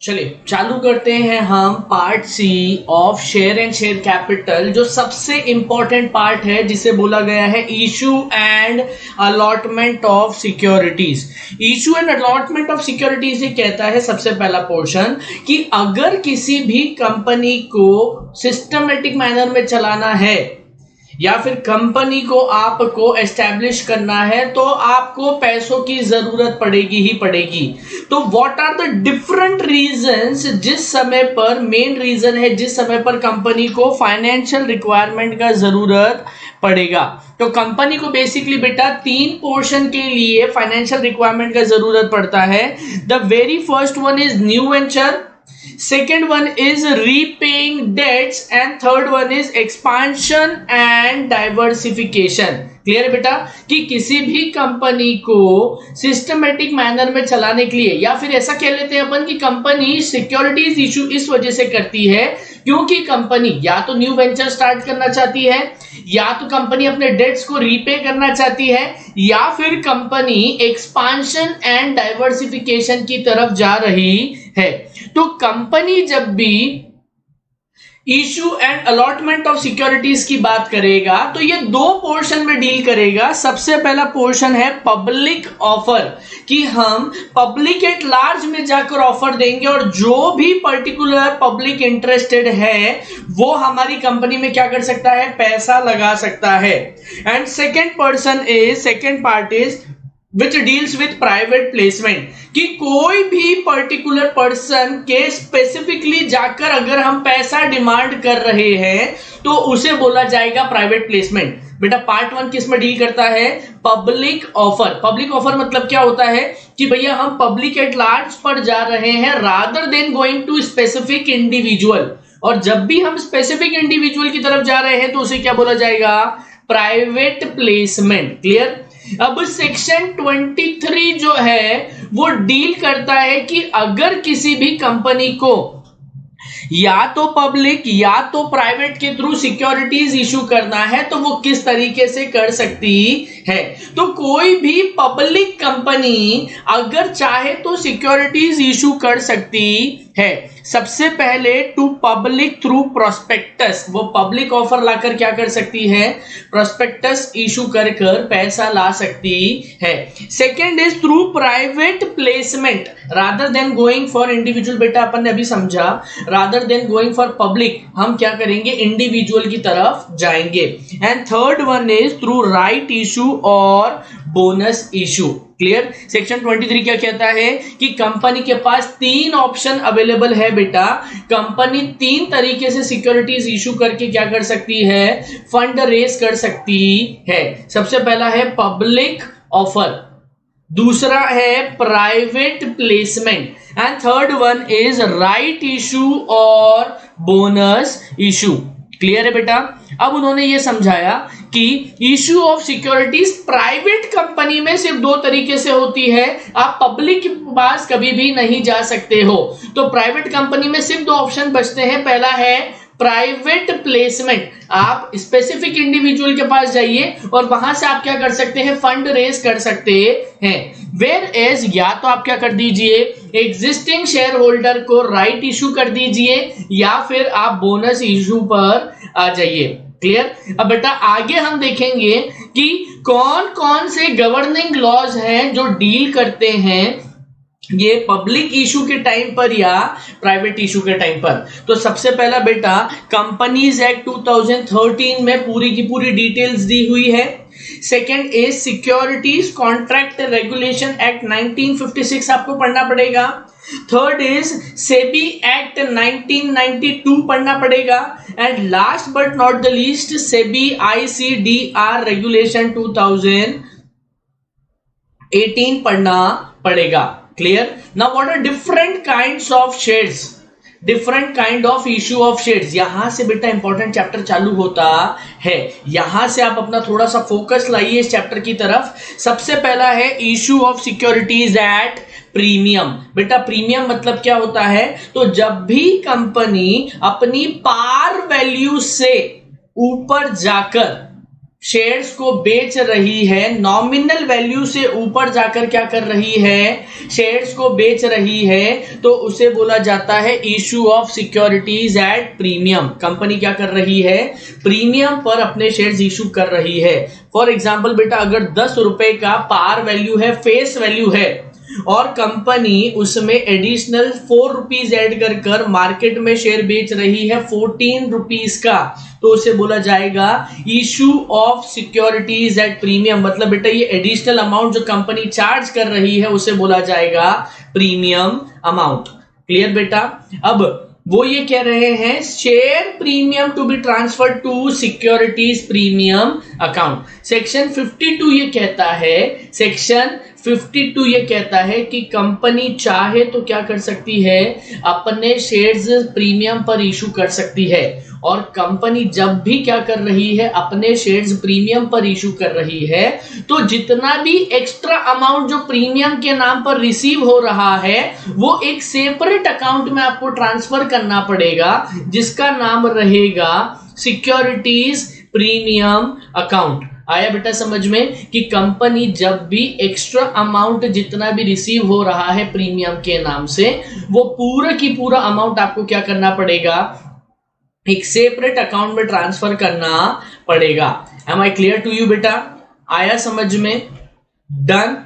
चलिए चालू करते हैं हम part C of share and share capital, जो सबसे इंपॉर्टेंट पार्ट है जिसे बोला गया है issue and allotment of securities. Issue and allotment of securities ये कहता है सबसे पहला पोर्शन कि अगर किसी भी कंपनी को सिस्टमेटिक मैनर में चलाना है या फिर कंपनी को आपको एस्टैब्लिश करना है तो आपको पैसों की जरूरत पड़ेगी ही पड़ेगी। तो what are the different reasons, जिस समय पर मेन रीजन है जिस समय पर कंपनी को फाइनेंशियल रिक्वायरमेंट का जरूरत पड़ेगा। तो कंपनी को बेसिकली बेटा तीन पोर्शन के लिए फाइनेंशियल रिक्वायरमेंट का जरूरत पड़ता है। The very first one is new venture, second one is repaying debts and third one is expansion and diversification। Clear है बेटा कि किसी भी कंपनी को सिस्टमेटिक मैनर में चलाने के लिए, या फिर ऐसा कह लेते हैं अपन कि कंपनी सिक्योरिटीज इशू इस वजह से करती है क्योंकि कंपनी या तो न्यू वेंचर स्टार्ट करना चाहती है, या तो कंपनी अपने डेट्स को रीपे करना चाहती है, या फिर कंपनी एक्सपांशन एंड डाइवर्सिफिकेशन की तरफ जा रही है। तो कंपनी जब भी issue and allotment of securities की बात करेगा तो ये दो पोर्शन में डील करेगा। सबसे पहला पोर्शन है पब्लिक ऑफर, कि हम पब्लिक एट लार्ज में जाकर ऑफर देंगे और जो भी पर्टिकुलर पब्लिक इंटरेस्टेड है वो हमारी कंपनी में क्या कर सकता है, पैसा लगा सकता है। And second part is which deals with private placement, कि कोई भी पर्टिकुलर पर्सन के स्पेसिफिकली जाकर अगर हम पैसा डिमांड कर रहे हैं तो उसे बोला जाएगा प्राइवेट प्लेसमेंट। बेटा पार्ट वन किस में डील करता है, पब्लिक ऑफर। पब्लिक ऑफर मतलब क्या होता है कि भैया हम पब्लिक एट लार्ज पर जा रहे हैं rather than going to specific individual, और जब भी हम स्पेसिफिक इंडिविजुअल की तरफ जा रहे हैं तो उसे क्या बोला जाएगा, प्राइवेट प्लेसमेंट। क्लियर। अब सेक्शन 23 जो है वो डील करता है कि अगर किसी भी कंपनी को या तो पब्लिक या तो प्राइवेट के थ्रू सिक्योरिटीज इशू करना है तो वो किस तरीके से कर सकती है। तो कोई भी पब्लिक कंपनी अगर चाहे तो सिक्योरिटीज इशू कर सकती है। सबसे पहले टू पब्लिक थ्रू प्रोस्पेक्टस, वो पब्लिक ऑफर लाकर क्या कर सकती है, प्रोस्पेक्टस इशू कर पैसा ला सकती है। Second is through private placement rather than going for individual. बेटा अपन ने अभी समझा, rather than going for public हम क्या करेंगे, इंडिविजुअल की तरफ जाएंगे। And third one is through right issue और बोनस इशू। क्लियर। सेक्शन 23 क्या कहता है कि कंपनी के पास तीन ऑप्शन अवेलेबल है बेटा। कंपनी तीन तरीके से सिक्योरिटीज इशू करके क्या कर सकती है, फंड रेज कर सकती है। सबसे पहला है पब्लिक ऑफर, दूसरा है private placement, and third one is right issue और बोनस इशू। क्लियर है बेटा। अब उन्होंने ये समझाया कि issue of securities private company में सिर्फ दो तरीके से होती है, आप पब्लिक के पास कभी भी नहीं जा सकते हो। तो प्राइवेट कंपनी में सिर्फ दो ऑप्शन बचते हैं। पहला है प्राइवेट प्लेसमेंट, आप स्पेसिफिक इंडिविजुअल के पास जाइए और वहां से आप क्या कर सकते हैं, फंड रेज कर सकते हैं। वेयर एज या तो आप क्या कर दीजिए, एग्जिस्टिंग शेयर होल्डर को राइट इशू कर दीजिए, या फिर आप बोनस इशू पर आ जाइए। क्लियर। अब बेटा आगे हम देखेंगे कि कौन कौन से गवर्निंग लॉज हैं जो डील करते हैं ये पब्लिक इशू के टाइम पर या प्राइवेट इशू के टाइम पर। तो सबसे पहला बेटा कंपनीज एक्ट 2013 में पूरी की पूरी डिटेल्स दी हुई है। Second is securities contract regulation act 1956 आपको पढ़ना पड़ेगा। थर्ड इज सेबी एक्ट 1992 पढ़ना पड़ेगा। And last but not the least SEBI ICDR regulation 2018 पढ़ना पड़ेगा। Clear. Now what are different kinds of shares, different kind of issue of shares. यहां से बेटा इंपॉर्टेंट चैप्टर चालू होता है, यहां से आप अपना थोड़ा सा फोकस लाइए इस चैप्टर की तरफ। सबसे पहला है issue of securities at premium. बेटा प्रीमियम मतलब क्या होता है, तो जब भी कंपनी अपनी पार वैल्यू से ऊपर जाकर शेयर्स को बेच रही है, नॉमिनल वैल्यू से ऊपर जाकर क्या कर रही है, शेयर्स को बेच रही है, तो उसे बोला जाता है issue of securities at premium. Company क्या कर रही है, प्रीमियम पर अपने शेयर्स इशू कर रही है। फॉर एग्जाम्पल बेटा, अगर 10 रुपए का पार वैल्यू है, फेस वैल्यू है, और कंपनी उसमें एडिशनल 4 रुपीज ऐड कर मार्केट में शेयर बेच रही है 14 रुपीज का, तो उसे बोला जाएगा issue of securities at premium. मतलब बेटा ये एडिशनल अमाउंट जो कंपनी चार्ज कर रही है उसे बोला जाएगा प्रीमियम अमाउंट। क्लियर बेटा। अब वो ये कह रहे हैं share premium to be transfer to securities premium account. Section 52 ये कहता है, सेक्शन 52 ये कहता है कि कंपनी चाहे तो क्या कर सकती है, अपने शेयर्स प्रीमियम पर इशू कर सकती है। और कंपनी जब भी क्या कर रही है, अपने शेयर्स प्रीमियम पर इशू कर रही है, तो जितना भी एक्स्ट्रा अमाउंट जो प्रीमियम के नाम पर रिसीव हो रहा है वो एक सेपरेट अकाउंट में आपको ट्रांसफर करना पड़ेगा, जिसका नाम रहेगा सिक्योरिटीज प्रीमियम अकाउंट। आया बेटा समझ में कि कंपनी जब भी एक्स्ट्रा अमाउंट जितना भी रिसीव हो रहा है प्रीमियम के नाम से, वो पूरा की पूरा अमाउंट आपको क्या करना पड़ेगा, एक सेपरेट अकाउंट में ट्रांसफर करना पड़ेगा। Am I clear to you बेटा? आया समझ में? डन?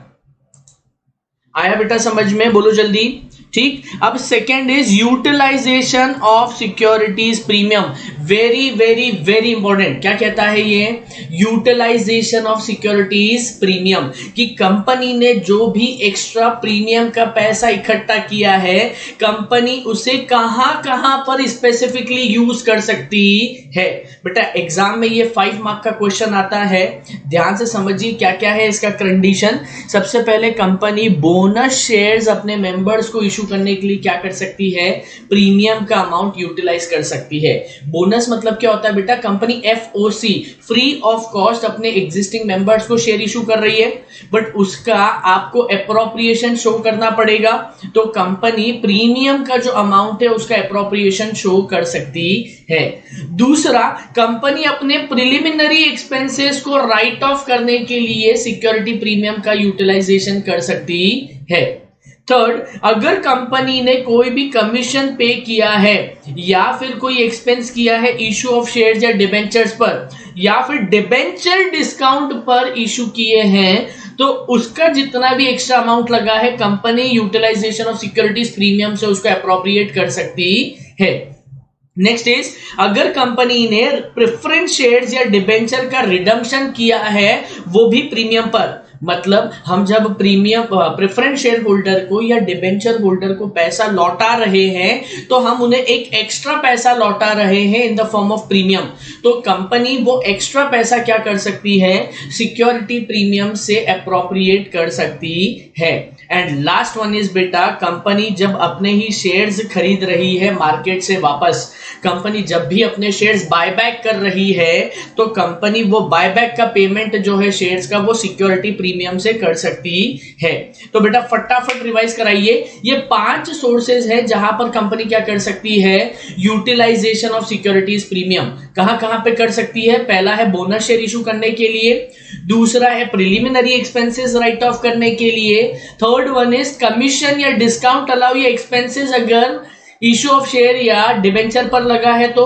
आया बेटा समझ में? बोलो जल्दी। ठीक। अब second is utilization of securities premium. Very very very important. क्या कहता है ये, यूटिलाइजेशन ऑफ सिक्योरिटीज प्रीमियम, कि कंपनी ने जो भी एक्स्ट्रा प्रीमियम का पैसा इकट्ठा किया है, कंपनी उसे कहां कहां पर स्पेसिफिकली यूज कर सकती है। बेटा एग्जाम में ये 5 मार्क का क्वेश्चन आता है, ध्यान से समझिए क्या क्या है इसका कंडीशन। सबसे पहले कंपनी बोनस शेयर्स अपने मेंबर्स को इशू करने के लिए क्या कर सकती है, प्रीमियम का अमाउंट यूटिलाइज कर सकती है। बोनस मतलब क्या होता है बेटा, company FOC free of cost अपने एग्जिस्टिंग मेंबर्स को शेयर इशू कर रही है, बट उसका आपको एप्रोप्रिएशन शो करना पड़ेगा, तो कंपनी प्रीमियम का जो अमाउंट है उसका एप्रोप्रिएशन शो कर सकती है। दूसरा, कंपनी अपने प्रिलिमिनरी एक्सपेंसेस को राइट ऑफ करने के लिए सिक्योरिटी प्रीमियम का यूटिलाइजेशन कर सकती है। थर्ड, अगर कंपनी ने कोई भी कमीशन पे किया है या फिर कोई एक्सपेंस किया है इशू ऑफ शेयर्स या डिबेंचर्स पर, या फिर डिबेंचर डिस्काउंट पर इशू किए हैं, तो उसका जितना भी एक्स्ट्रा अमाउंट लगा है company utilization of securities premium से उसको अप्रोप्रिएट कर सकती है। नेक्स्ट इज, अगर कंपनी ने प्रेफरेंस शेयर्स या डिबेंचर का रिडम्पशन किया है वो भी प्रीमियम पर, मतलब हम जब प्रीमियम प्रेफरेंस शेयर होल्डर को या डिबेंचर होल्डर को पैसा लौटा रहे हैं तो हम उन्हें एक एक्स्ट्रा पैसा लौटा रहे हैं in the form of premium, तो कंपनी वो एक्स्ट्रा पैसा क्या कर सकती है, सिक्योरिटी प्रीमियम से अप्रोप्रिएट कर सकती है। एंड लास्ट वन इज बेटा, कंपनी जब अपने ही शेयर्स खरीद रही है मार्केट से वापस, कंपनी जब भी अपने शेयर्स बायबैक कर रही है तो कंपनी वो बायबैक का पेमेंट जो है शेयर्स का वो सिक्योरिटी प्रीमियम से कर सकती है। तो बेटा फटाफट रिवाइज कराइए, ये 5 सोर्सेज है जहां पर कंपनी क्या कर सकती है, यूटिलाइजेशन ऑफ सिक्योरिटीज प्रीमियम कहां कहां पे कर सकती है। पहला है बोनस शेयर इशू करने के लिए, दूसरा है प्रिलिमिनरी एक्सपेंसेस राइट ऑफ करने के लिए, थर्ड वन इज कमीशन या डिस्काउंट अलाउ या एक्सपेंसेस अगर इशू ऑफ शेयर या डिबेंचर पर लगा है तो,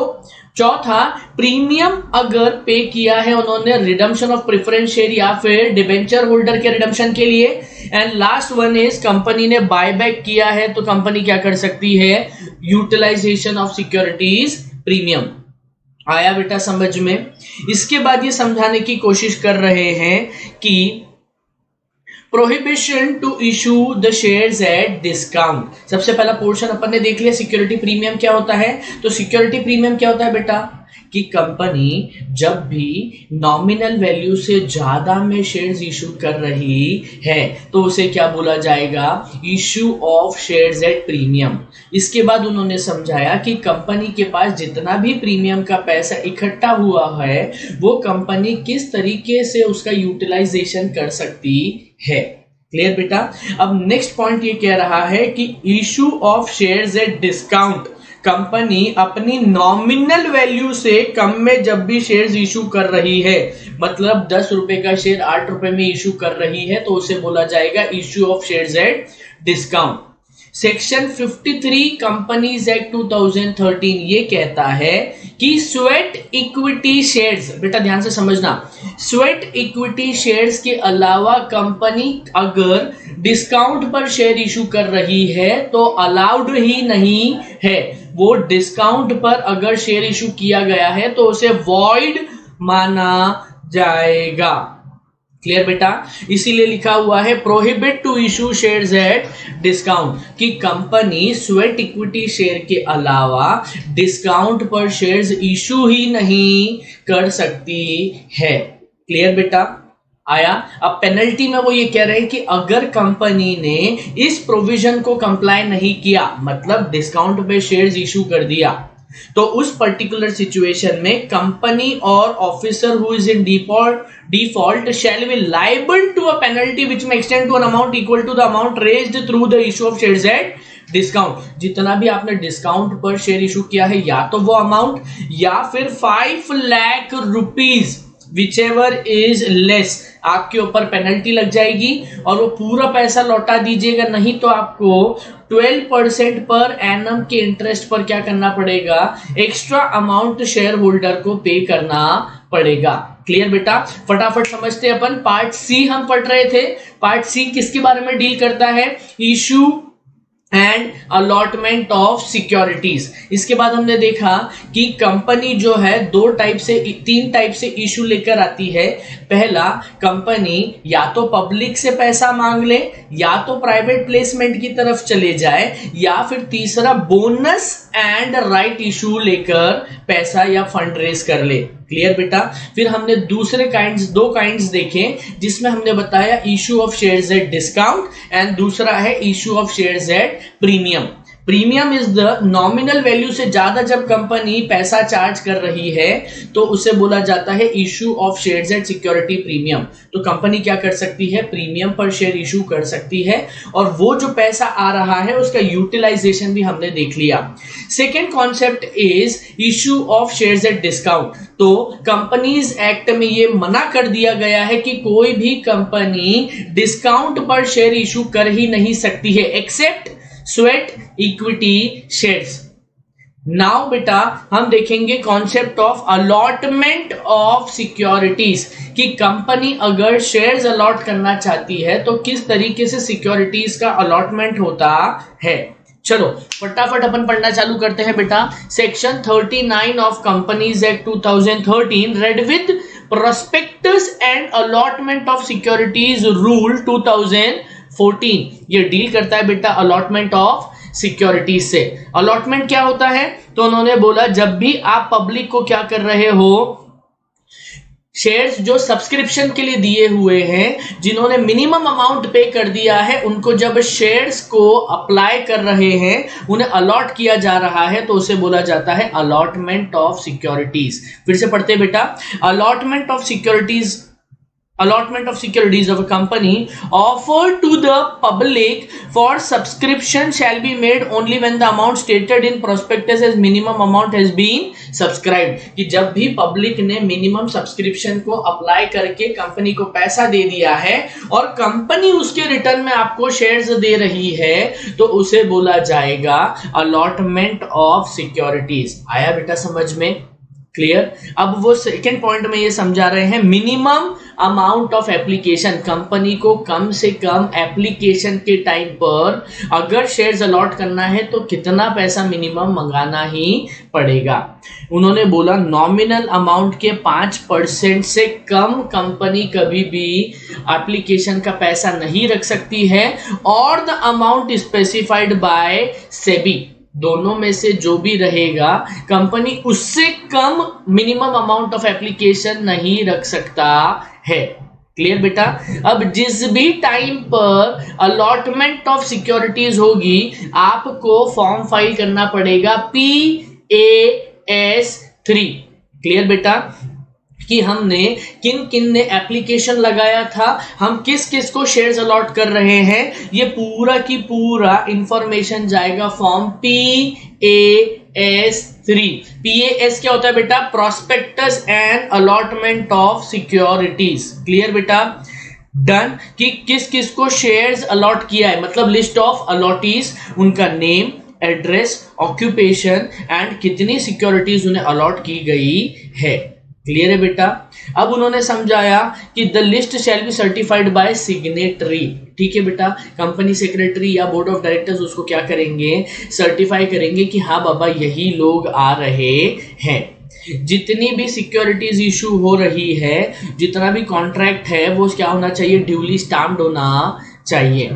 चौथा प्रीमियम अगर पे किया है उन्होंने रिडम्पशन ऑफ प्रेफरेंस शेयर या फिर डिबेंचर होल्डर के रिडम्पशन के लिए, and last one is company ने बायबैक किया है तो कंपनी क्या कर सकती है, यूटिलाइजेशन ऑफ सिक्योरिटीज प्रीमियम। आया बेटा समझ में? इसके बाद ये समझाने की कोशिश कर रहे हैं कि prohibition to issue the shares at discount. सबसे पहला पोर्शन अपन ने देख लिया, सिक्योरिटी प्रीमियम क्या होता है। तो सिक्योरिटी प्रीमियम क्या होता है बेटा, कि कंपनी जब भी नॉमिनल वैल्यू से ज्यादा में शेयर्स इशू कर रही है तो उसे क्या बोला जाएगा, issue of shares at premium. इसके बाद उन्होंने समझाया कि कंपनी के पास जितना भी प्रीमियम का पैसा इकट्ठा हुआ है वो कंपनी किस तरीके से उसका यूटिलाइजेशन कर सकती है। क्लियर बेटा? अब नेक्स्ट पॉइंट ये कह रहा है कि issue of shares at discount, company अपनी नॉमिनल वैल्यू से कम में जब भी शेयर्स इशू कर रही है, मतलब 10 रुपए का शेयर 8 रुपए में इशू कर रही है तो उसे बोला जाएगा issue of shares at discount. Section 53 companies act 2013 ये कहता है कि स्वेट इक्विटी शेयर्स, बेटा ध्यान से समझना, स्वेट इक्विटी शेयर्स के अलावा कंपनी अगर डिस्काउंट पर शेयर इशू कर रही है तो अलाउड ही नहीं है। वो डिस्काउंट पर अगर शेयर इशू किया गया है तो उसे वॉइड माना जाएगा। क्लियर बेटा? इसीलिए लिखा हुआ है prohibit to issue shares at discount, कि कंपनी स्वेट इक्विटी शेयर के अलावा डिस्काउंट पर शेयर्स इशू ही नहीं कर सकती है। क्लियर बेटा? आया? अब पेनल्टी में वो ये कह रहे हैं कि अगर कंपनी ने इस प्रोविजन को कंप्लाई नहीं किया, मतलब डिस्काउंट पे शेयर्स इशू कर दिया, तो उस पर्टिकुलर सिचुएशन में कंपनी और officer who is in default shall be liable to a penalty which may extend to an amount equal to the amount raised through the issue of shares at discount. जितना भी आपने discount पर share issue किया है, या तो वो amount या फिर 5 lakh rupees whichever is less, आपके ऊपर पेनल्टी लग जाएगी और वो पूरा पैसा लौटा दीजिएगा, नहीं तो आपको 12% पर एनम के इंटरेस्ट पर क्या करना पड़ेगा, एक्स्ट्रा अमाउंट शेयर होल्डर को पे करना पड़ेगा। क्लियर बेटा? फटाफट समझते हैं अपन। पार्ट सी हम पढ़ रहे थे। पार्ट सी किसके बारे में डील करता है? Issue and allotment of securities. इसके बाद हमने देखा कि कंपनी जो है 3 टाइप से इशू लेकर आती है। पहला, कंपनी या तो पब्लिक से पैसा मांग ले, या तो प्राइवेट प्लेसमेंट की तरफ चले जाए, या फिर तीसरा बोनस एंड राइट इशू लेकर पैसा या फंड रेज कर ले। क्लियर बेटा? फिर हमने दो काइंड्स देखे, जिसमें हमने बताया issue of shares at discount and दूसरा है issue of shares at premium. Premium is the nominal value से ज्यादा जब कंपनी पैसा चार्ज कर रही है तो उसे बोला जाता है issue of shares eight security premium. तो कंपनी क्या कर सकती है? प्रीमियम पर शेयर इशू कर सकती है, और वो जो पैसा आ रहा है उसका यूटिलाइजेशन भी हमने देख लिया। Second concept is issue of shares at discount. तो कंपनीज एक्ट में ये मना कर दिया गया है कि कोई भी कंपनी डिस्काउंट पर शेयर इशू कर ही नहीं सकती है except sweat equity shares. Now बेटा हम देखेंगे concept of allotment of securities, कि कंपनी अगर शेयर्स अलॉट करना चाहती है तो किस तरीके से सिक्योरिटीज का अलॉटमेंट होता है। चलो फटाफट अपन पढ़ना चालू करते हैं बेटा। Section 39 of companies act 2013 read with prospectus and allotment of securities rule 2014 ये डील करता है बेटा अलॉटमेंट ऑफ सिक्योरिटीज से। अलॉटमेंट क्या होता है? तो उन्होंने बोला जब भी आप पब्लिक को क्या कर रहे हो, शेयर्स जो सब्सक्रिप्शन के लिए दिए हुए हैं, जिन्होंने मिनिमम अमाउंट पे कर दिया है, उनको जब शेयर्स को अप्लाई कर रहे हैं, उन्हें अलॉट किया जा रहा है, तो उसे बोला जाता है अलॉटमेंट ऑफ सिक्योरिटीज। फिर से पढ़ते बेटा। Allotment of securities of a company offered to the public for subscription shall be made only when the amount stated in prospectus as minimum amount has been subscribed। कि जब भी public ने minimum subscription को apply करके company को पैसा दे दिया है और कंपनी उसके रिटर्न में आपको शेयर्स दे रही है, तो उसे बोला जाएगा अलॉटमेंट ऑफ सिक्योरिटीज। आया बेटा समझ में? क्लियर? अब वो सेकेंड पॉइंट में ये समझा रहे हैं minimum amount of application. Company को कम से कम एप्लीकेशन के टाइम पर अगर शेयर्स अलॉट करना है तो कितना पैसा मिनिमम मंगाना ही पड़ेगा। उन्होंने बोला नॉमिनल अमाउंट के 5% से कम कंपनी कभी भी एप्लीकेशन का पैसा नहीं रख सकती है, और the amount specified by SEBI, दोनों में से जो भी रहेगा कंपनी उससे कम मिनिमम अमाउंट ऑफ एप्लीकेशन नहीं रख सकता है। क्लियर बेटा? अब जिस भी टाइम पर अलॉटमेंट ऑफ सिक्योरिटीज होगी आपको फॉर्म फाइल करना पड़ेगा PAS3। क्लियर बेटा? कि हमने किन किन ने एप्लीकेशन लगाया था, हम किस किस को शेयर्स अलॉट कर रहे हैं, ये पूरा की पूरा इंफॉर्मेशन जाएगा फॉर्म PAS 3। PAS क्या होता है बेटा? Prospectus and allotment of securities. Clear बेटा? डन। कि किस किस को शेयर्स अलॉट किया है, मतलब लिस्ट ऑफ अलॉटीज, उनका नेम, एड्रेस, ऑक्यूपेशन एंड कितनी सिक्योरिटीज उन्हें अलॉट की गई है। क्लियर है बेटा? अब उन्होंने समझाया कि the list shall be certified by signatory. ठीक है बेटा? कंपनी सेक्रेटरी या बोर्ड ऑफ डायरेक्टर्स उसको क्या करेंगे? सर्टिफाई करेंगे कि हाँ बाबा यही लोग आ रहे हैं। जितनी भी सिक्योरिटीज इशू हो रही है, जितना भी कॉन्ट्रैक्ट है, वो क्या होना चाहिए? ड्यूली स्टैम्प्ड होना चाहिए।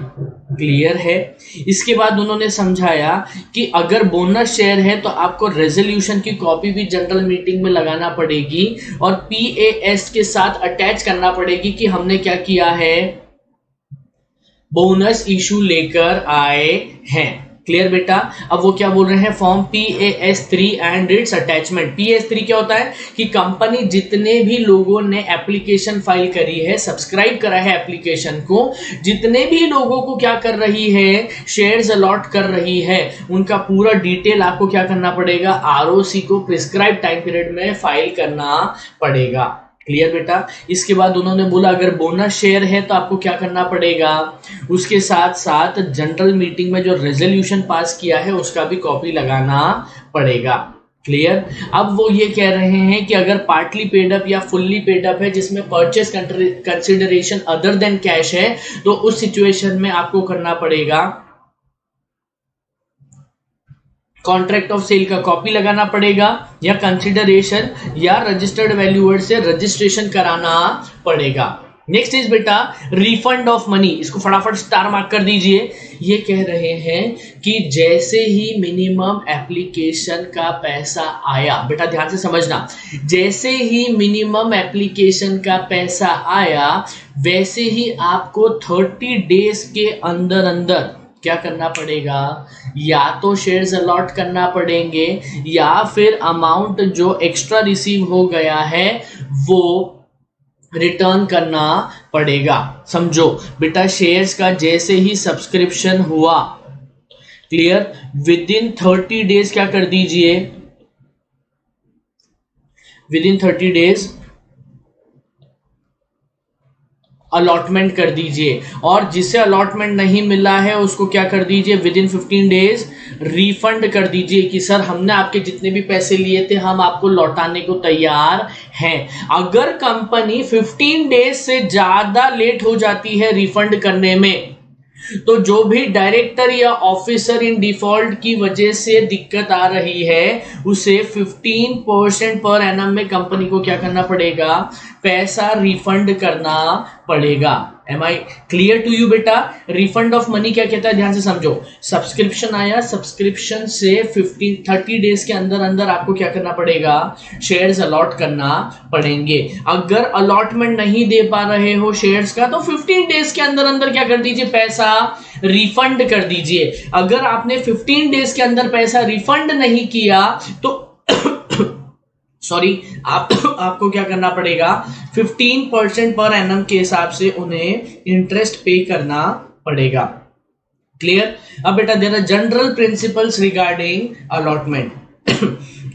क्लियर है? इसके बाद उन्होंने समझाया कि अगर बोनस शेयर है तो आपको रेजोल्यूशन की कॉपी भी जनरल मीटिंग में लगाना पड़ेगी और PAS के साथ अटैच करना पड़ेगी कि हमने क्या किया है, बोनस इशू लेकर आए हैं। क्लियर बेटा? अब वो क्या बोल रहे हैं? Form PAS3 and it's attachment. PAS3 क्या होता है कि कंपनी जितने भी लोगों ने एप्लीकेशन फाइल करी है, सब्सक्राइब करा है एप्लीकेशन को, जितने भी लोगों को क्या कर रही है, शेयर्स अलॉट कर रही है, उनका पूरा डिटेल आपको क्या करना पड़ेगा? ROC को प्रिस्क्राइब टाइम पीरियड में फाइल करना पड़ेगा। क्लियर बेटा? इसके बाद उन्होंने बोला अगर बोनस शेयर है तो आपको क्या करना पड़ेगा? उसके साथ साथ जनरल मीटिंग में जो रेजोल्यूशन पास किया है उसका भी कॉपी लगाना पड़ेगा। क्लियर? अब वो ये कह रहे हैं कि अगर पार्टली पेड अप या फुल्ली पेड अप है जिसमें purchase consideration other than cash है, तो उस सिचुएशन में आपको करना पड़ेगा कॉन्ट्रैक्ट ऑफ सेल का कॉपी लगाना पड़ेगा या कंसिडरेशन या रजिस्टर्ड वैल्यूअर से रजिस्ट्रेशन कराना पड़ेगा। नेक्स्ट इज बेटा रिफंड ऑफ मनी। इसको फटाफट स्टार मार्क कर दीजिए। ये कह रहे हैं कि जैसे ही मिनिमम एप्लीकेशन का पैसा आया, बेटा ध्यान से समझना, जैसे ही मिनिमम एप्लीकेशन का पैसा आया वैसे ही आपको 30 डेज के अंदर अंदर क्या करना पड़ेगा? या तो शेयर्स अलॉट करना पड़ेंगे या फिर अमाउंट जो एक्स्ट्रा रिसीव हो गया है वो रिटर्न करना पड़ेगा। समझो बेटा, शेयर्स का जैसे ही सब्सक्रिप्शन हुआ, क्लियर, विद इन 30 डेज क्या कर दीजिए? विद इन 30 डेज अलॉटमेंट कर दीजिए, और जिसे अलॉटमेंट नहीं मिला है उसको क्या कर दीजिए? विद इन 15 डेज रिफंड कर दीजिए कि सर हमने आपके जितने भी पैसे लिए थे हम आपको लौटाने को तैयार हैं। अगर कंपनी 15 डेज से ज्यादा लेट हो जाती है रिफंड करने में, तो जो भी डायरेक्टर या ऑफिसर इन डिफॉल्ट की वजह से दिक्कत आ रही है उसे 15% पर एनम में कंपनी को क्या करना पड़ेगा? पैसा रिफंड करना पड़ेगा। Am I clear to you बेटा? रिफंड ऑफ मनी क्या कहता है, ध्यान से समझो। सब्सक्रिप्शन आया, सब्सक्रिप्शन से 30 डेज के अंदर अंदर आपको क्या करना पड़ेगा? शेयर्स अलॉट करना पड़ेंगे। अगर अलॉटमेंट नहीं दे पा रहे हो शेयर्स का तो 15 डेज के अंदर अंदर क्या कर दीजिए? पैसा रिफंड कर दीजिए। अगर आपने 15 डेज के अंदर पैसा रिफंड नहीं किया तो सॉरी आपको क्या करना पड़ेगा? 15% पर एनम के हिसाब से उन्हें इंटरेस्ट पे करना पड़ेगा। क्लियर? अब बेटा there are general principles regarding allotment.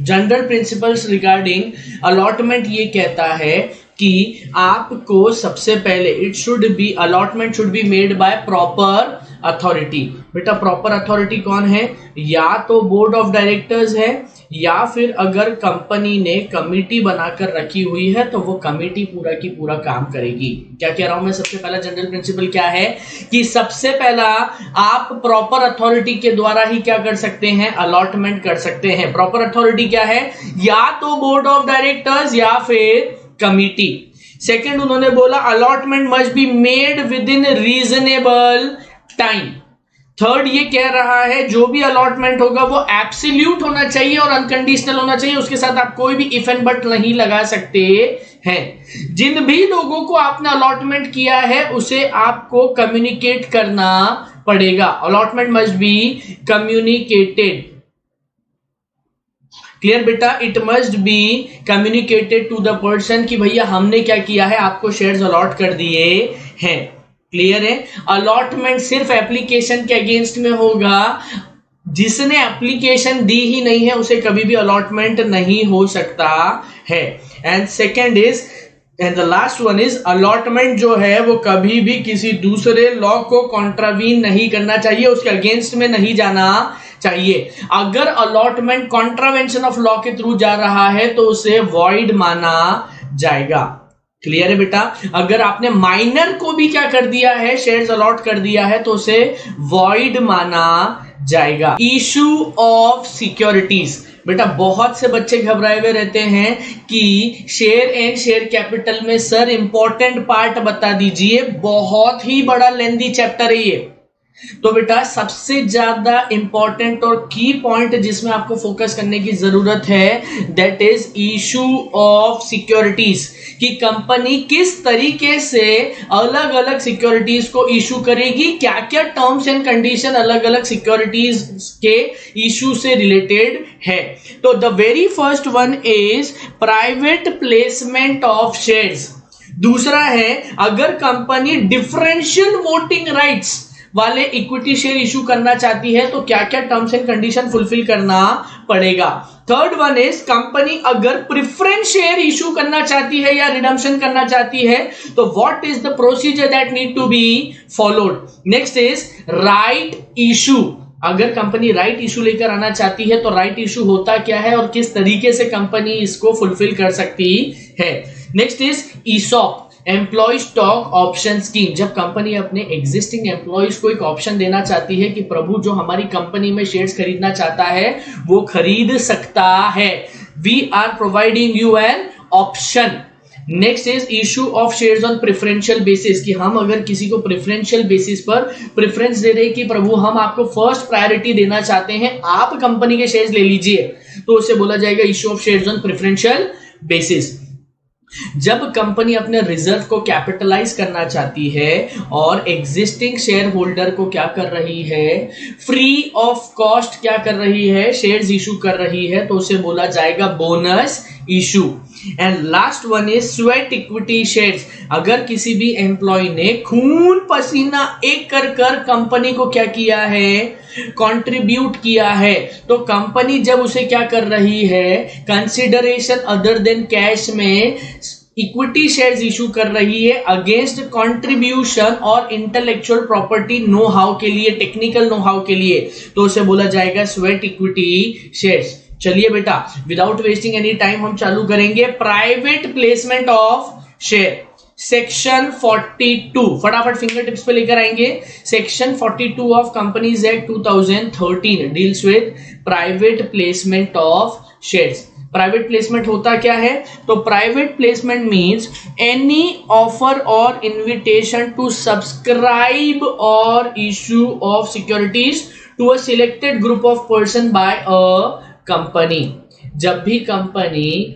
General principles regarding allotment ये कहता है कि आपको सबसे पहले allotment should be made by proper authority. बेटा प्रॉपर अथॉरिटी कौन है? या तो बोर्ड ऑफ डायरेक्टर्स है या फिर अगर कंपनी ने कमिटी बनाकर रखी हुई है तो वो कमिटी पूरा की पूरा काम करेगी। क्या कह रहा हूं मैं? सबसे पहला जनरल प्रिंसिपल क्या है कि सबसे पहला आप प्रॉपर अथॉरिटी के द्वारा ही क्या कर सकते हैं? अलॉटमेंट कर सकते हैं। प्रॉपर अथॉरिटी क्या है? या तो बोर्ड ऑफ डायरेक्टर्स या फिर कमिटी। सेकंड उन्होंने बोला allotment must be made with in reasonable time. Third ये कह रहा है जो भी अलॉटमेंट होगा वो एब्सोल्यूट होना चाहिए और अनकंडीशनल होना चाहिए, उसके साथ आप कोई भी इफ एंड बट नहीं लगा सकते हैं। जिन भी लोगों को आपने अलॉटमेंट किया है उसे आपको कम्युनिकेट करना पड़ेगा। Allotment must be communicated. Clear बेटा? It must be communicated to the person कि भैया हमने क्या किया है, आपको शेयर्स अलॉट कर दिए हैं। क्लियर है? अलॉटमेंट सिर्फ एप्लीकेशन के अगेंस्ट में होगा जिसने एप्लीकेशन दी ही नहीं है उसे कभी भी अलॉटमेंट नहीं हो सकता है। And second is and the last one is allotment जो है वो कभी भी किसी दूसरे लॉ को कॉन्ट्रावीन नहीं करना चाहिए, उसके अगेंस्ट में नहीं जाना चाहिए। अगर अलॉटमेंट कॉन्ट्रावेंशन ऑफ लॉ के थ्रू जा रहा है तो उसे वॉइड माना जाएगा। क्लियर है बेटा? अगर आपने माइनर को भी क्या कर दिया है, शेयर्स अलॉट कर दिया है, तो उसे वॉइड माना जाएगा। इशू ऑफ सिक्योरिटीज, बेटा बहुत से बच्चे घबराए हुए रहते हैं कि शेयर एंड शेयर कैपिटल में सर इंपॉर्टेंट पार्ट बता दीजिए, बहुत ही बड़ा लेंदी चैप्टर है ये। तो बेटा सबसे ज्यादा इंपॉर्टेंट और की पॉइंट जिसमें आपको फोकस करने की जरूरत है that is issue of securities, कि कंपनी किस तरीके से अलग अलग सिक्योरिटीज को इशू करेगी, क्या क्या टर्म्स एंड कंडीशन अलग अलग सिक्योरिटीज के इशू से रिलेटेड है। तो the very first one is private placement of shares. दूसरा है अगर कंपनी डिफरेंशियल वोटिंग राइट्स वाले इक्विटी शेयर इशू करना चाहती है तो क्या क्या टर्म्स एंड कंडीशन फुलफिल करना पड़ेगा। थर्ड वन इज कंपनी अगर प्रेफरेंस शेयर इशू करना चाहती है या रिडम्पशन करना चाहती है तो what is the procedure that need to be followed. Next is right issue, अगर कंपनी राइट इशू लेकर आना चाहती है तो राइट इशू होता क्या है और किस तरीके से कंपनी इसको फुलफिल कर सकती है। Next is ESOP, employ stock option scheme, जब कंपनी अपने एग्जिस्टिंग एम्प्लॉयज को एक ऑप्शन देना चाहती है कि प्रभु जो हमारी कंपनी में शेयर्स खरीदना चाहता है वो खरीद सकता है, we are providing you an option. Next is issue of shares on preferential basis, कि हम अगर किसी को प्रेफरेंशियल बेसिस पर प्रेफरेंस दे रहे कि प्रभु हम आपको फर्स्ट प्रायोरिटी देना चाहते हैं, आप कंपनी के शेयर्स ले लीजिए, तो उसे बोला जाएगा issue of shares on preferential basis. जब कंपनी अपने रिजर्व को कैपिटलाइज करना चाहती है और एग्जिस्टिंग शेयर होल्डर को क्या कर रही है, फ्री ऑफ कॉस्ट क्या कर रही है, शेयर्स इशू कर रही है, तो उसे बोला जाएगा bonus issue. And last one is sweat equity shares, अगर किसी भी एम्प्लॉय ने खून पसीना एक कर कंपनी को क्या किया है, कंट्रीब्यूट किया है, तो कंपनी जब उसे क्या कर रही है, कंसिडरेशन अदर देन कैश में इक्विटी शेयर्स इशू कर रही है अगेंस्ट कंट्रीब्यूशन और इंटेलेक्चुअल प्रॉपर्टी नो हाउ के लिए, टेक्निकल नो हाउ के लिए, तो उसे बोला जाएगा स्वेट इक्विटी शेयर्स। चलिए बेटा विदाउट वेस्टिंग एनी टाइम हम चालू करेंगे private placement of share. Section 42 फटाफट फिंगर टिप्स पे लेकर आएंगे। Section 42 of companies act 2013 deals with private placement of shares. Private placement होता क्या है, तो private placement means any offer or invitation to subscribe or issue of securities to a selected group of person by a company. जब भी company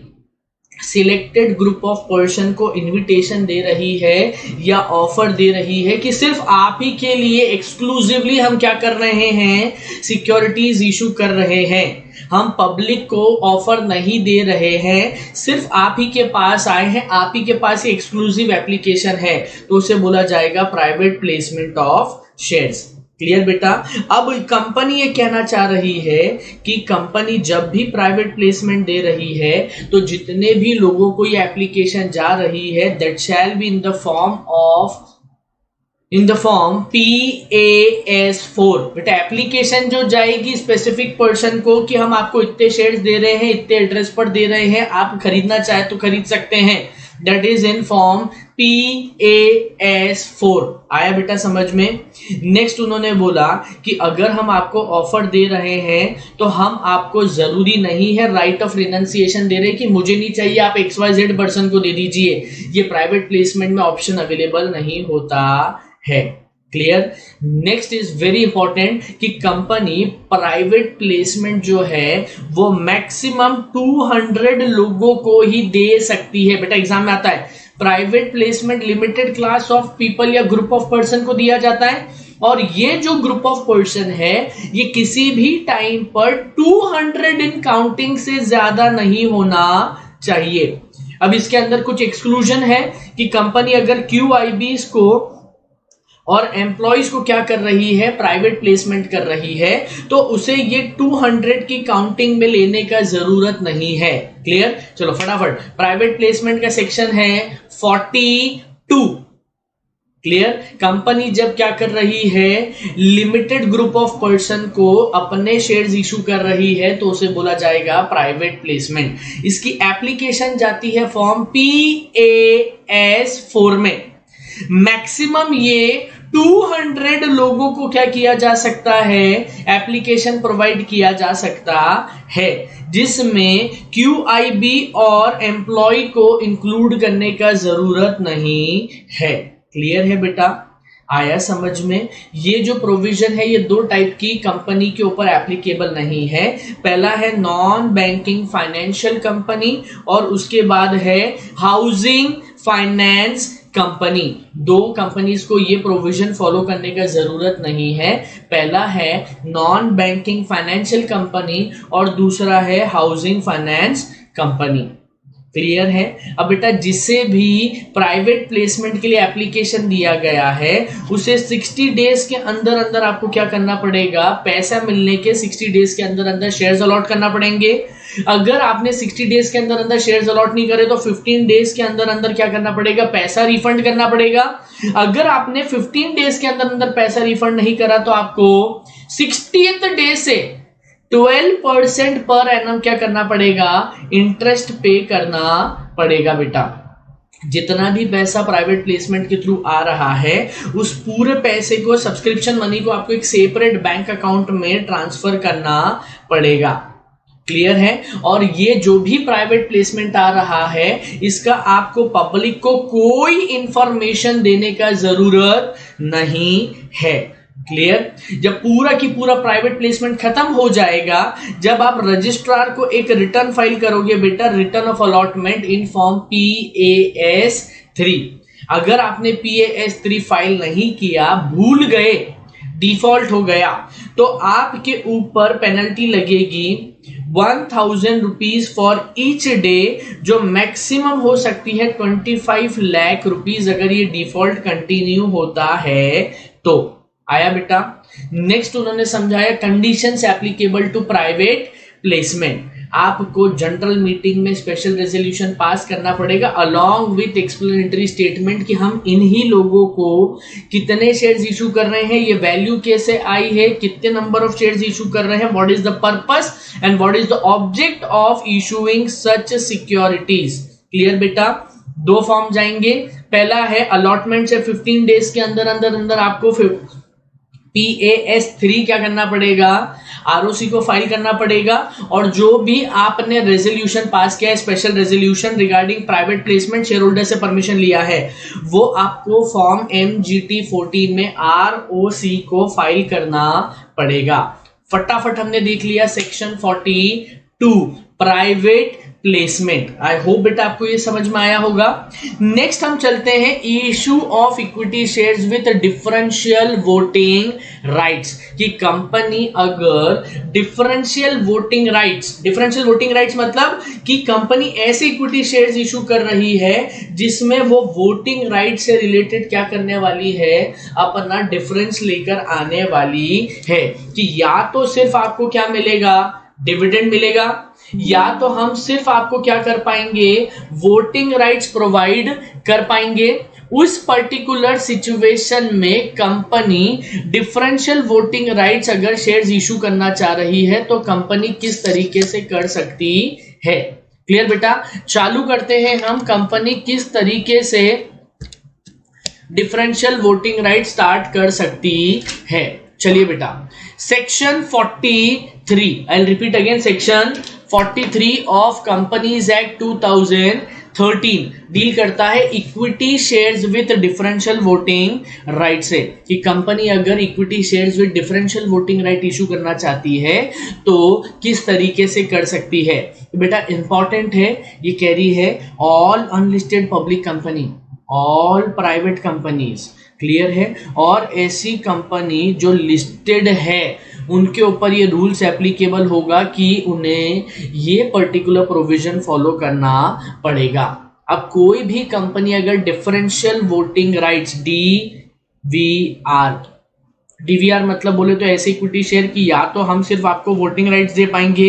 selected group of person को invitation दे रही है या ऑफर दे रही है कि सिर्फ आप ही के लिए एक्सक्लूसिवली हम क्या कर रहे हैं, सिक्योरिटीज इशू कर रहे हैं, हम पब्लिक को ऑफर नहीं दे रहे हैं, सिर्फ आप ही के पास आए हैं, आप ही के पास ये एक्सक्लूसिव एप्लीकेशन है, तो उसे बोला जाएगा private placement of shares. Clear बेटा? अब कंपनी ये कहना चाह रही है कि कंपनी जब भी प्राइवेट प्लेसमेंट दे रही है तो जितने भी लोगों को ये एप्लीकेशन जा रही है that shall be in the form PAS4। बेटा एप्लीकेशन जो जाएगी स्पेसिफिक पर्सन को कि हम आपको इतने शेयर्स दे रहे हैं, इतने एड्रेस पर दे रहे हैं, आप खरीदना चाहे तो खरीद सकते हैं, that is in form PAS4। आया बेटा समझ में? नेक्स्ट उन्होंने बोला कि अगर हम आपको ऑफर दे रहे हैं तो हम आपको जरूरी नहीं है राइट ऑफ रिनंसिएशन दे रहे कि मुझे नहीं चाहिए, आप XYZ पर्सन को दे दीजिए, ये प्राइवेट प्लेसमेंट में ऑप्शन अवेलेबल नहीं होता है। Clear? Next is very important कि कंपनी प्राइवेट प्लेसमेंट जो है वो मैक्सिमम 200 लोगों को ही दे सकती है। बेटा एग्जाम में आता है private placement limited class of people या ग्रुप ऑफ पर्सन को दिया जाता है, और ये जो ग्रुप ऑफ पर्सन है ये किसी भी टाइम पर 200 इन काउंटिंग से ज्यादा नहीं होना चाहिए। अब इसके अंदर कुछ एक्सक्लूजन है कि कंपनी अगर QIBs को और एम्प्लॉइज को क्या कर रही है, प्राइवेट प्लेसमेंट कर रही है, तो उसे ये 200 की काउंटिंग में लेने का जरूरत नहीं है। क्लियर? चलो फटाफट, प्राइवेट प्लेसमेंट का सेक्शन है 42। क्लियर? कंपनी जब क्या कर रही है, लिमिटेड ग्रुप ऑफ पर्सन को अपने शेयर्स इशू कर रही है, तो उसे बोला जाएगा प्राइवेट प्लेसमेंट। इसकी एप्लीकेशन जाती है फॉर्म PAS4 में। मैक्सिमम ये 200 लोगों को क्या किया जा सकता है, एप्लीकेशन प्रोवाइड किया जा सकता है, जिसमें QIB और एम्प्लॉय को इंक्लूड करने का जरूरत नहीं है। क्लियर है बेटा? आया समझ में? ये जो प्रोविजन है ये दो टाइप की कंपनी के ऊपर एप्लीकेबल नहीं है। पहला है नॉन बैंकिंग फाइनेंशियल कंपनी और उसके बाद है हाउसिंग फाइनेंस कंपनी। दो कंपनीज को ये प्रोविजन फॉलो करने का जरूरत नहीं है। पहला है नॉन बैंकिंग फाइनेंशियल कंपनी और दूसरा है हाउसिंग फाइनेंस कंपनी। क्लियर है? अब बेटा जिसे भी प्राइवेट प्लेसमेंट के लिए एप्लीकेशन दिया गया है उसे 60 डेज के अंदर अंदर आपको क्या करना पड़ेगा, पैसा मिलने के 60 डेज के अंदर अंदर शेयर्स अलॉट करना पड़ेंगे। अगर आपने 60 डेज के अंदर अंदर शेयर्स अलॉट नहीं करे तो 15 डेज के अंदर अंदर क्या करना पड़ेगा, पैसा रिफंड करना पड़ेगा। अगर आपने 15 डेज के अंदर अंदर पैसा रिफंड नहीं करा तो आपको 60th डे से 12% पर एनम क्या करना पड़ेगा, इंटरेस्ट पे करना पड़ेगा। बेटा जितना भी पैसा प्राइवेट प्लेसमेंट के थ्रू आ रहा है उस पूरे पैसे को, सब्सक्रिप्शन मनी को आपको एक सेपरेट बैंक अकाउंट में ट्रांसफर करना पड़ेगा। क्लियर है? और ये जो भी प्राइवेट प्लेसमेंट आ रहा है इसका आपको पब्लिक को कोई इंफॉर्मेशन देने का जरूरत नहीं है। क्लियर? जब पूरा की पूरा प्राइवेट प्लेसमेंट खत्म हो जाएगा, जब आप रजिस्ट्रार को एक रिटर्न फाइल करोगे बेटा, return of allotment in form PAS3, अगर आपने PAS3 फाइल नहीं किया, भूल गए, डिफॉल्ट हो गया, तो आपके ऊपर पेनल्टी लगेगी 1000 रुपीज फॉर ईच डे, जो मैक्सिमम हो सकती है 25 लाख रुपीज अगर ये डिफॉल्ट कंटिन्यू होता है तो। आया बेटा? नेक्स्ट उन्होंने समझाया conditions applicable to private placement. आपको जनरल मीटिंग में स्पेशल रेजोल्यूशन पास करना पड़ेगा अलॉन्ग विथ एक्सप्लेनेटरी स्टेटमेंट कि हम इन्हीं लोगों को कितने शेयर्स इशू कर रहे हैं, ये वैल्यू कैसे आई है, कितने नंबर ऑफ शेयर्स इशू कर रहे हैं, what is the purpose and what is the object of issuing such securities. Clear बेटा? दो फॉर्म जाएंगे। पहला है अलॉटमेंट से 15 डेज के अंदर अंदर अंदर आपको PAS3 क्या करना पड़ेगा, ROC को फाइल करना पड़ेगा, और जो भी आपने रेजोल्यूशन पास किया है, special resolution regarding private placement, share holder से परमिशन लिया है, वो आपको फॉर्म MGT14 में ROC को फाइल करना पड़ेगा। फटाफट हमने देख लिया section 42 private placement. I hope बेटा आपको ये समझ में आया होगा। नेक्स्ट हम चलते हैं issue of equity shares with differential voting rights. कि कंपनी अगर डिफरेंशियल वोटिंग राइट्स मतलब कि कंपनी ऐसे इक्विटी शेयर्स इशू कर रही है जिसमें वो वोटिंग राइट से रिलेटेड क्या करने वाली है, अपना डिफरेंस लेकर आने वाली है। कि या तो सिर्फ आपको क्या मिलेगा, डिविडेंड मिलेगा, या तो हम सिर्फ आपको क्या कर पाएंगे, वोटिंग राइट्स प्रोवाइड कर पाएंगे। उस पर्टिकुलर सिचुएशन में कंपनी डिफरेंशियल वोटिंग राइट्स अगर शेयर्स इशू करना चाह रही है तो कंपनी किस तरीके से कर सकती है। क्लियर बेटा? चालू करते हैं हम, कंपनी किस तरीके से डिफरेंशियल वोटिंग राइट स्टार्ट कर सकती है। चलिए बेटा, section 43, I repeat again, section 43 of companies act 2013 deal करता है equity shares with differential voting right से। कि कंपनी अगर equity shares with differential voting right issue करना चाहती है तो किस तरीके से कर सकती है। बेटा इंपॉर्टेंट है, ये कह रही है all unlisted public company, all private companies. Clear है? और ऐसी कंपनी जो लिस्टेड है उनके ऊपर ये रूल्स एप्लीकेबल होगा कि उन्हें ये पर्टिकुलर प्रोविजन फॉलो करना पड़ेगा। अब कोई भी कंपनी अगर differential voting rights DVR। DVR मतलब बोले तो ऐसे इक्विटी शेयर की या तो हम सिर्फ आपको वोटिंग राइट्स दे पाएंगे,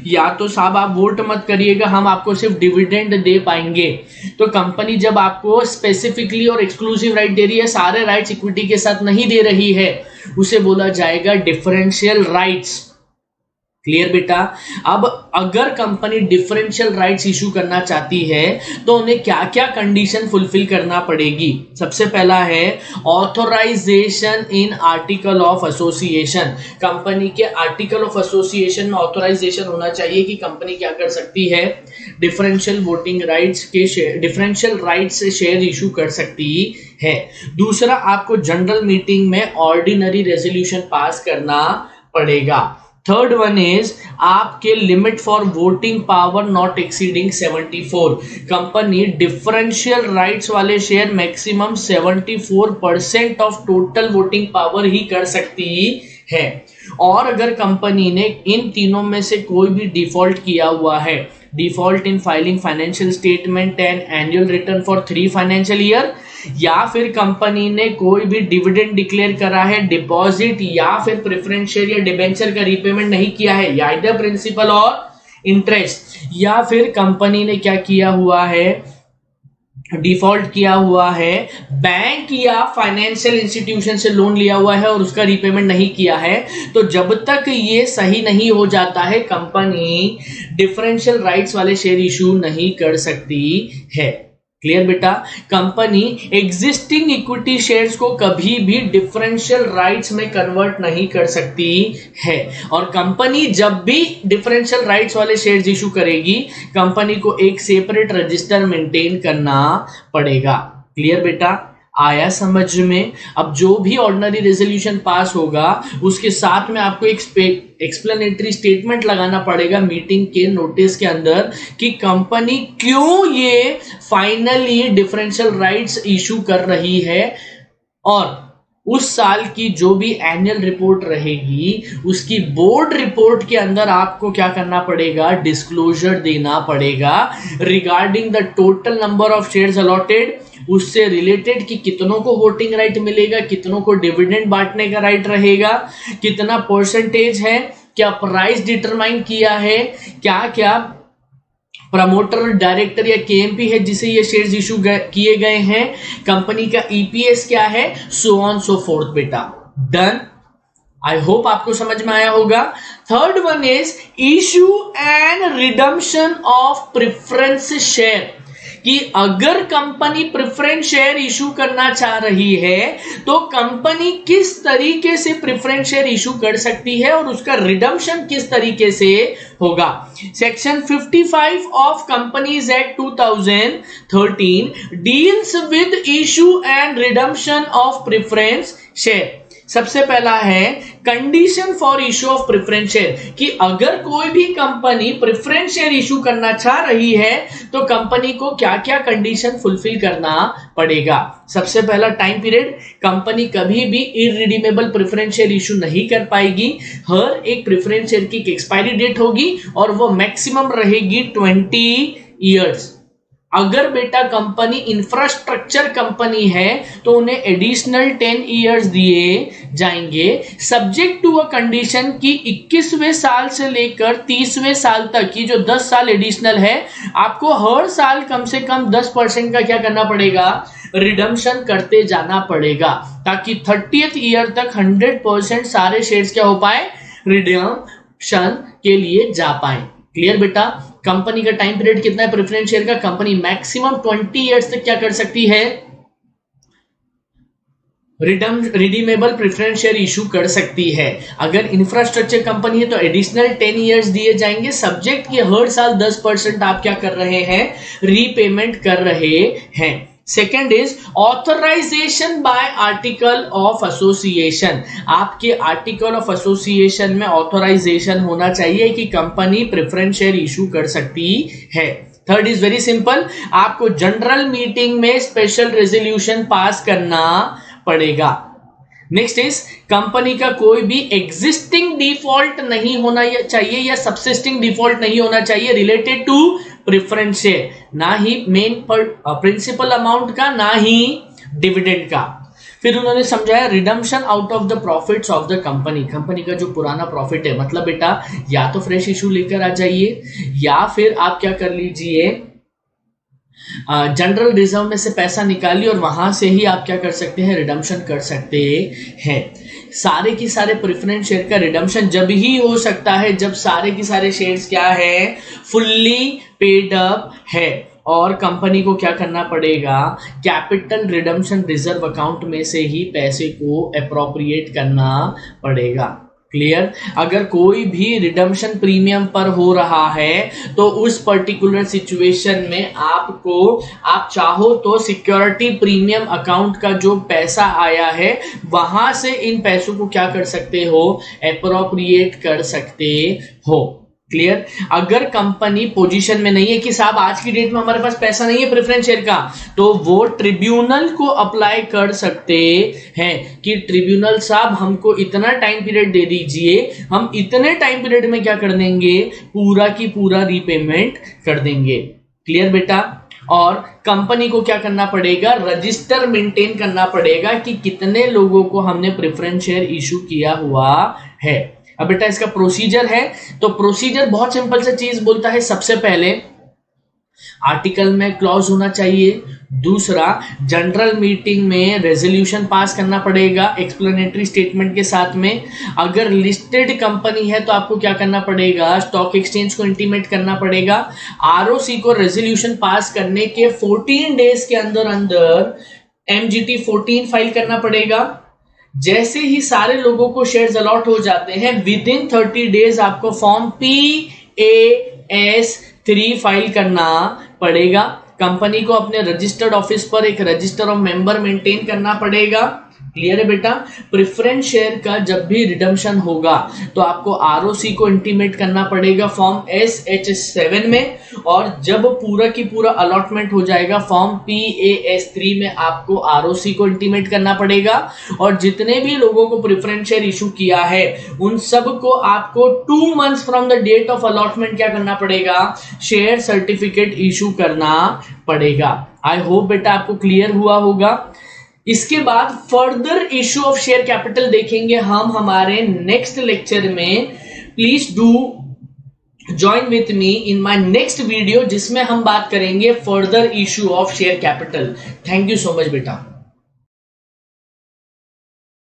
या तो साहब आप वोट मत करिएगा, हम आपको सिर्फ डिविडेंड दे पाएंगे। तो कंपनी जब आपको स्पेसिफिकली और एक्सक्लूसिव राइट दे रही है, सारे राइट्स इक्विटी के साथ नहीं दे रही है, उसे बोला जाएगा डिफरेंशियल राइट्स। क्लियर बेटा। अब अगर कंपनी डिफरेंशियल राइट्स इशू करना चाहती है तो उन्हें क्या क्या कंडीशन फुलफिल करना पड़ेगी। सबसे पहला है authorisation in article of association. Company के आर्टिकल ऑफ एसोसिएशन में ऑथोराइजेशन होना चाहिए कि कंपनी क्या कर सकती है, डिफरेंशियल वोटिंग राइट्स के शेयर, डिफरेंशियल राइट्स से शेयर इशू कर सकती है। दूसरा, आपको जनरल मीटिंग में ऑर्डिनरी रेजोल्यूशन पास करना पड़ेगा। थर्ड वन इज आपके limit for voting power not exceeding 74। Company differential rights वाले share maximum 74% of total voting power ही कर सकती है। और अगर कंपनी ने इन तीनों में से कोई भी डिफॉल्ट किया हुआ है, default in filing financial statement and annual return for 3 financial year, या फिर कंपनी ने कोई भी डिविडेंड डिक्लेयर करा है, डिपॉजिट या फिर प्रेफरेंस शेयर या डिबेंचर का रीपेमेंट नहीं किया है, या इधर प्रिंसिपल और इंटरेस्ट, या फिर कंपनी ने क्या किया हुआ है, डिफॉल्ट किया हुआ है, बैंक या फाइनेंशियल इंस्टीट्यूशन से लोन लिया हुआ है और उसका रीपेमेंट नहीं किया है, तो जब तक ये सही नहीं हो जाता है कंपनी डिफरेंशियल राइट्स वाले शेयर इशू नहीं कर सकती है। क्लियर बेटा। कंपनी एग्जिस्टिंग इक्विटी शेयर्स को कभी भी डिफरेंशियल राइट्स में कन्वर्ट नहीं कर सकती है। और कंपनी जब भी डिफरेंशियल राइट्स वाले शेयर्स इशू करेगी, कंपनी को एक सेपरेट रजिस्टर मेंटेन करना पड़ेगा। क्लियर बेटा, आया समझ में। अब जो भी ऑर्डिनरी रेजोल्यूशन पास होगा उसके साथ में आपको एक एक्सप्लेनेटरी स्टेटमेंट लगाना पड़ेगा मीटिंग के नोटिस के अंदर कि कंपनी क्यों ये फाइनली डिफरेंशियल राइट्स इशू कर रही है, और उस साल की जो भी एनुअल रिपोर्ट रहेगी उसकी बोर्ड रिपोर्ट के अंदर आपको क्या करना पड़ेगा, डिस्क्लोजर देना पड़ेगा regarding the total number of shares allotted, उससे रिलेटेड कि कितनों को वोटिंग राइट मिलेगा, कितनों को डिविडेंड बांटने का राइट रहेगा, कितना परसेंटेज है, क्या प्राइस डिटरमाइन किया है, क्या क्या प्रमोटर, डायरेक्टर या केएमपी है जिसे ये शेयर्स इशू किए गए हैं, कंपनी का ईपीएस क्या है, सो ऑन सो फोर्थ बेटा। डन। आई होप आपको समझ में आया होगा। Third one is issue and redemption of preference share, कि अगर कंपनी प्रेफरेंस शेयर इशू करना चाह रही है तो कंपनी किस तरीके से प्रेफरेंस शेयर इशू कर सकती है और उसका रिडम्पशन किस तरीके से होगा। Section 55 of companies act 2013 deals with issue and redemption of preference share. सबसे पहला है condition for issue of preference share, कि अगर कोई भी कंपनी प्रेफरेंस शेयर इशू करना चाह रही है तो कंपनी को क्या क्या कंडीशन फुलफिल करना पड़ेगा। सबसे पहला टाइम पीरियड, कंपनी कभी भी इररिडीमेबल प्रेफरेंस शेयर इशू नहीं कर पाएगी। हर एक प्रेफरेंस शेयर की एक्सपायरी डेट होगी और वो मैक्सिमम रहेगी 20 ईयर्स। अगर बेटा कंपनी इंफ्रास्ट्रक्चर कंपनी है तो उन्हें एडिशनल 10 ईयर्स दिए जाएंगे, सब्जेक्ट टू अ कंडीशन कि 21वें साल से लेकर 30वें साल तक की जो 10 साल एडिशनल है, आपको हर साल कम से कम 10% का क्या करना पड़ेगा, रिडम्पशन करते जाना पड़ेगा, ताकि 30th ईयर तक 100% सारे शेयर्स क्या हो पाए, रिडम्पशन के लिए जा पाए। क्लियर बेटा। कंपनी का टाइम पीरियड कितना है प्रेफरेंस शेयर का, कंपनी मैक्सिमम 20 इयर्स तक क्या कर सकती है, रिडीमेबल प्रेफरेंस शेयर इशू कर सकती है। अगर इंफ्रास्ट्रक्चर कंपनी है तो एडिशनल 10 इयर्स दिए जाएंगे, सब्जेक्ट कि हर साल 10% आप क्या कर रहे हैं, रीपेमेंट कर रहे हैं। Second is authorization by article of association. आपके आर्टिकल ऑफ एसोसिएशन में ऑथराइजेशन होना चाहिए कि कंपनी प्रेफरेंस शेयर इशू कर सकती है। थर्ड इज वेरी सिंपल, आपको जनरल मीटिंग में स्पेशल रेजोल्यूशन पास करना पड़ेगा। नेक्स्ट इज कंपनी का कोई भी एग्जिस्टिंग डिफॉल्ट नहीं होना चाहिए या सबसिस्टिंग डिफॉल्ट नहीं होना चाहिए रिलेटेड टू प्रेफरेंस शेयर, ना ही मेन प्रिंसिपल अमाउंट का, ना ही डिविडेंड का। फिर उन्होंने समझाया redemption out of the profits of the company, company का जो पुराना प्रॉफिट है, मतलब बेटा या तो फ्रेश इशू लेकर आ जाइए या फिर आप क्या कर लीजिए, जनरल रिजर्व में से पैसा निकालिए और वहां से ही आप क्या कर सकते हैं, रिडम्पशन कर सकते हैं। सारे की सारे प्रेफरेंस शेयर का रिडम्पशन जब ही हो सकता है जब सारे की सारे शेयर्स क्या है, फुल्ली पेड अप है। और कंपनी को क्या करना पड़ेगा, कैपिटल रिडम्पशन रिजर्व अकाउंट में से ही पैसे को अप्रोप्रिएट करना पड़ेगा। क्लियर? अगर कोई भी रिडम्पशन प्रीमियम पर हो रहा है तो उस पर्टिकुलर सिचुएशन में आपको, आप चाहो तो सिक्योरिटी प्रीमियम अकाउंट का जो पैसा आया है वहां से इन पैसों को क्या कर सकते हो, अप्रोप्रिएट कर सकते हो। क्लियर? अगर कंपनी पोजीशन में नहीं है कि साहब आज की डेट में हमारे पास पैसा नहीं है प्रेफरेंस शेयर का, तो वो ट्रिब्यूनल को अप्लाई कर सकते हैं कि ट्रिब्यूनल साहब हमको इतना टाइम पीरियड दे दीजिए, हम इतने टाइम पीरियड में क्या कर देंगे, पूरा की पूरा रीपेमेंट कर देंगे। क्लियर बेटा? और कंपनी को क्या करना पड़ेगा, रजिस्टर मेंटेन करना पड़ेगा कि कितने लोगों को हमने प्रेफरेंस शेयर इशू किया हुआ है। अब बेटा इसका प्रोसीजर है, तो प्रोसीजर बहुत सिंपल सा चीज बोलता है, सबसे पहले आर्टिकल में क्लॉज होना चाहिए, दूसरा जनरल मीटिंग में रेजोल्यूशन पास करना पड़ेगा एक्सप्लेनेटरी स्टेटमेंट के साथ में। अगर लिस्टेड कंपनी है तो आपको क्या करना पड़ेगा, स्टॉक एक्सचेंज को इंटीमेट करना पड़ेगा। आरओसी को रेजोल्यूशन पास करने के 14 डेज के अंदर अंदर MGT 14 फाइल करना पड़ेगा। जैसे ही सारे लोगों को शेयर्स अलॉट हो जाते हैं, विद इन 30 डेज आपको फॉर्म PAS3 फाइल करना पड़ेगा। कंपनी को अपने रजिस्टर्ड ऑफिस पर एक रजिस्टर ऑफ मेंबर मेंटेन करना पड़ेगा। क्लियर है बेटा? प्रेफरेंस शेयर का जब भी रिडम्पशन होगा तो आपको आरओसी को इंटीमेट करना पड़ेगा फॉर्म SH7 में, और जब पूरा की पूरा अलॉटमेंट हो जाएगा फॉर्म PAS3 में आपको आरओसी को इंटीमेट करना पड़ेगा। और जितने भी लोगों को प्रेफरेंस शेयर इशू किया है उन सब को आपको 2 months from the date of allotment क्या करना पड़ेगा, शेयर सर्टिफिकेट इशू करना पड़ेगा। आई होप बेटा आपको क्लियर हुआ होगा। इसके बाद further issue of share capital देखेंगे हम हमारे नेक्स्ट लेक्चर में। Please do join with me in my next video जिसमें हम बात करेंगे further issue of share capital. Thank you so much बेटा।